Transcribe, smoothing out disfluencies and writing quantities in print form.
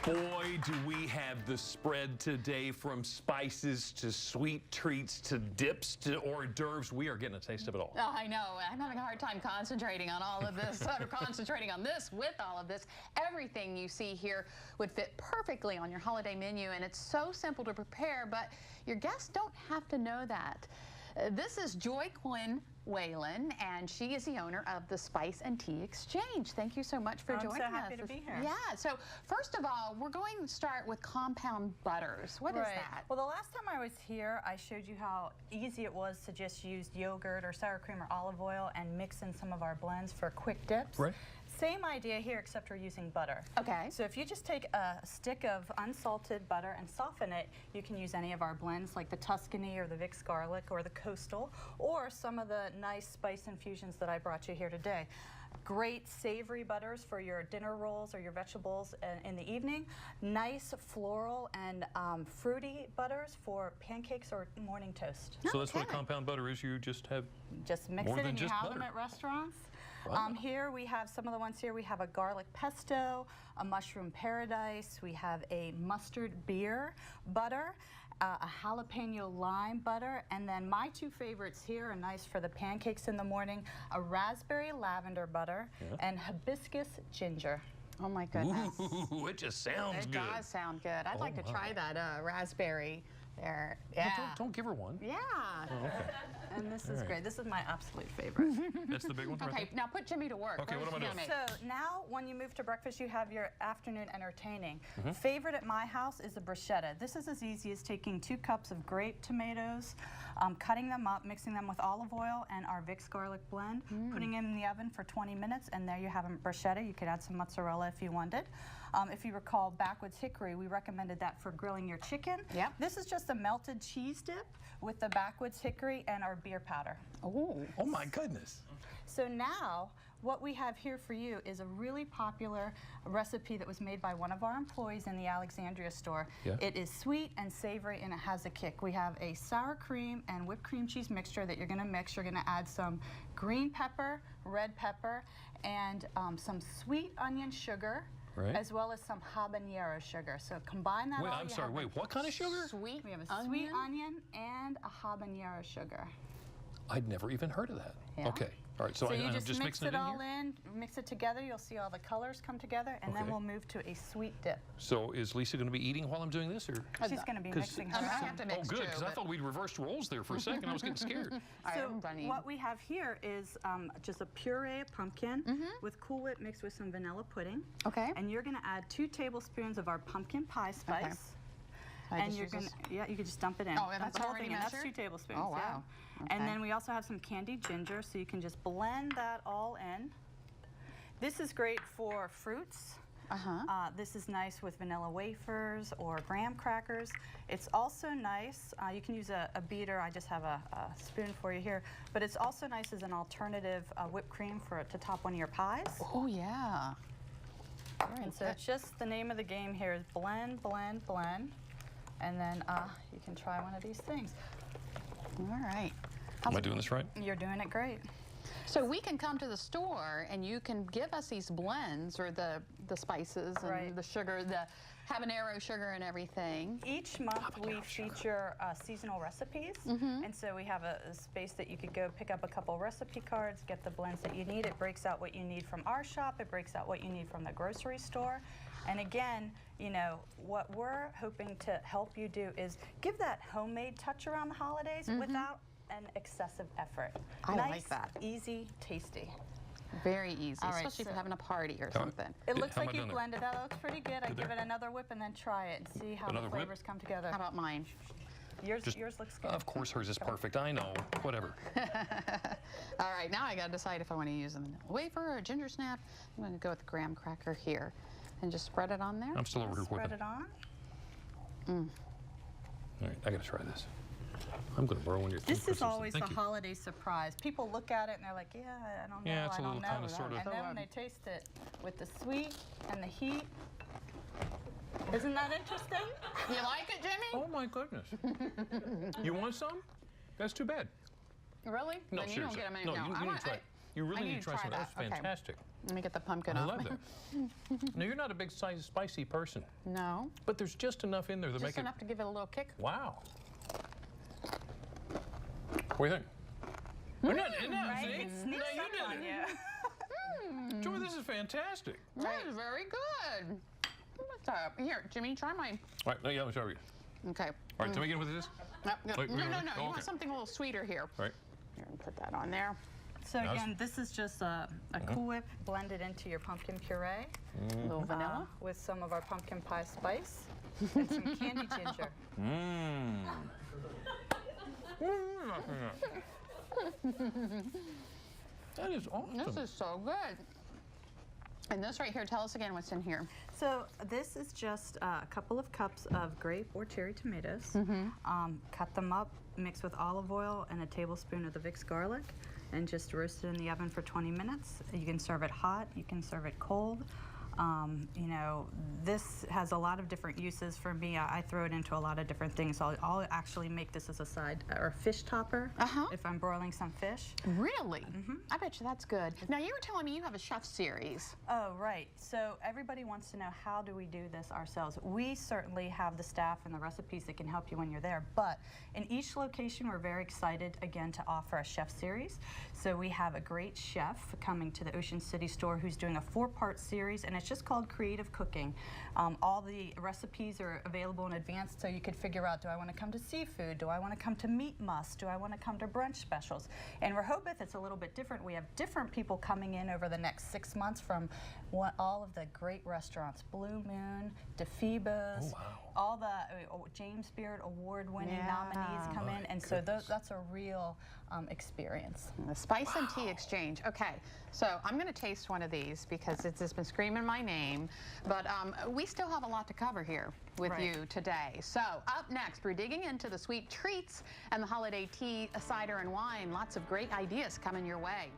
Boy, do we have the spread today, from spices to sweet treats to dips to hors d'oeuvres. We are getting a taste of it all. Oh, I know. I'm having a hard time concentrating on all of this, or concentrating on this with all of this. Everything you see here would fit perfectly on your holiday menu, and it's so simple to prepare, but your guests don't have to know that. This is Joy Quinn Whalen, and she is the owner of the Spice and Tea Exchange. Thank you so much for joining us. I'm so happy to be here. Yeah, so first of all, we're going to start with compound butters. What is that? Well, the last time I was here, I showed you how easy it was to just use yogurt or sour cream or olive oil and mix in some of our blends for quick dips. Right. Same idea here, except we're using butter. Okay. So if you just take a stick of unsalted butter and soften it, you can use any of our blends like the Tuscany or the Vicks garlic or the Coastal, or some of the nice spice infusions that I brought you here today. Great savory butters for your dinner rolls or your vegetables in the evening. Nice floral and fruity butters for pancakes or morning toast. So that's what a compound butter is. You just have Just mix more it than and you just have butter. them at restaurants. Wow. Here we have some of the ones here. We have a garlic pesto, a mushroom paradise. We have a mustard beer butter, a jalapeno lime butter, and then my two favorites here are nice for the pancakes in the morning, a raspberry lavender butter and hibiscus ginger. Oh my goodness. Ooh, it just sounds It good. does sound good. I'd like to try that raspberry there. Well, Yeah. don't give her one. Yeah. Oh, okay. And this is great. This is my absolute favorite. That's the big one. Okay, now put Jimmy to work. Okay, what am I doing? So now when you move to breakfast, you have your afternoon entertaining. Favorite at my house is the bruschetta. This is as easy as taking 2 cups of grape tomatoes, cutting them up, mixing them with olive oil and our Vicks garlic blend, putting them in the oven for 20 minutes, and there you have a bruschetta. You could add some mozzarella if you wanted. If you recall, backwoods hickory, we recommended that for grilling your chicken. Yep. This is just a melted cheese dip with the backwoods hickory and our beer powder. Oh my goodness. So now, what we have here for you is a really popular recipe that was made by one of our employees in the Alexandria store. Yeah. It is sweet and savory, and it has a kick. We have a sour cream and whipped cream cheese mixture that you're going to mix. You're going to add some green pepper, red pepper, and some sweet onion sugar. Right. As well as some habanero sugar. So combine that all. Wait, I'm sorry. Wait, what kind of sugar? Sweet We have a sweet onion and a habanero sugar. I'd never even heard of that. Yeah. Okay. All right. So, So you I'm just mix mixing it in all here? in, mix it together. You'll see all the colors come together, and then Okay. we'll move to a sweet dip. So is Lisa going to be eating while I'm doing this, or? She's going to be 'Cause- mixing her I own. have to mix Oh, good, too, because I but- thought we'd reversed roles there for a second. I was getting scared. So I'm running. what we have here is just a puree of pumpkin with Cool Whip mixed with some vanilla pudding. Okay. And you're going to add 2 tablespoons of our pumpkin pie spice. I And just you're use going this? to, yeah, you can just dump it in. Oh, and Dump that's the whole already thing in. That's measured? 2 tablespoons. Oh, wow. Yeah. Okay. And then we also have some candied ginger, so you can just blend that all in. This is great for fruits. This is nice with vanilla wafers or graham crackers. It's also nice, you can use a beater. I just have a spoon for you here. But it's also nice as an alternative whipped cream to top one of your pies. Oh, yeah. And so it's just the name of the game here is blend, blend, blend. And then you can try one of these things. All right. Am I doing this right? You're doing it great. So we can come to the store and you can give us these blends, or the spices and Right. the sugar, the habanero sugar and everything. Each month we feature seasonal recipes, and so we have a space that you could go pick up a couple recipe cards, get the blends that you need. It breaks out what you need from our shop, it breaks out what you need from the grocery store. And again, you know, what we're hoping to help you do is give that homemade touch around the holidays without an excessive effort. I nice, like that. Easy, tasty. Very easy, All right, especially if so- you're having a party or How- something. It looks How am like I you doing there? blended that. That looks pretty good. I Good give there. it another whip and then try it and see how Another the whip? flavors come together. How about mine? Yours Just- looks good. Of course, hers is perfect. I know. Whatever. All right, now I got to decide if I want to use a vanilla wafer or a ginger snap. I'm going to go with the graham cracker here and just spread it on there. I'm still over here Spread whipping. it on. All right, I got to try this. I'm going to borrow one of your This is crystals. always Thank a you. holiday surprise. People look at it and they're like, yeah, I don't know, Yeah, it's a I don't little know. kinda sorta- And then when they taste it with the sweet and the heat, isn't that interesting? You like it, Jimmy? Oh my goodness. You want some? That's too bad. Really? No, Then you seriously. don't get them. No, you I need want, to try it. You really I need to try some. That's Okay. fantastic. Let me get the pumpkin I off. love that. Now, you're not a big spicy person, No. but there's just enough in there to Just make it. enough to give it a little kick. Wow. What do you think? Isn't that, Right? see? It sneaks Now, up you on did you. it. Joy, this is fantastic. That is very good. Here, Jimmy, try mine. All right, no, yeah, let me show you. Okay. All right, tell me again what it is. No, Wait, no. oh, You okay. want something a little sweeter here. All right. Here, put that on there. So Nice. again, this is just a Cool Whip blended into your pumpkin puree A little vanilla. with some of our pumpkin pie spice and some candy ginger. Mmm. That is awesome. This is so good. And this right here, tell us again what's in here. So this is just a couple of cups of grape or cherry tomatoes. Cut them up, mix with olive oil and a tablespoon of the Vicks garlic, and just roast it in the oven for 20 minutes. You can serve it hot, you can serve it cold. You know, this has a lot of different uses for me. I throw it into a lot of different things. I'll actually make this as a side or fish topper if I'm broiling some fish. Really? I bet you that's good. Now, you were telling me you have a chef series. Oh, right. So everybody wants to know, how do we do this ourselves? We certainly have the staff and the recipes that can help you when you're there, but in each location, we're very excited, again, to offer a chef series. So we have a great chef coming to the Ocean City store who's doing a 4-part series, and it's just called Creative Cooking. All the recipes are available in advance, so you could figure out, do I want to come to seafood? Do I want to come to meat must? Do I want to come to brunch specials? In Rehoboth, it's a little bit different. We have different people coming in over the next 6 months from all of the great restaurants, Blue Moon, DeFibos, all the James Beard award-winning nominees come in, and so that's a real experience. The Spice and Tea Exchange. Okay, so I'm going to taste one of these because it's just been screaming my name, but we still have a lot to cover here with you today. So up next, we're digging into the sweet treats and the holiday tea, cider, and wine. Lots of great ideas coming your way.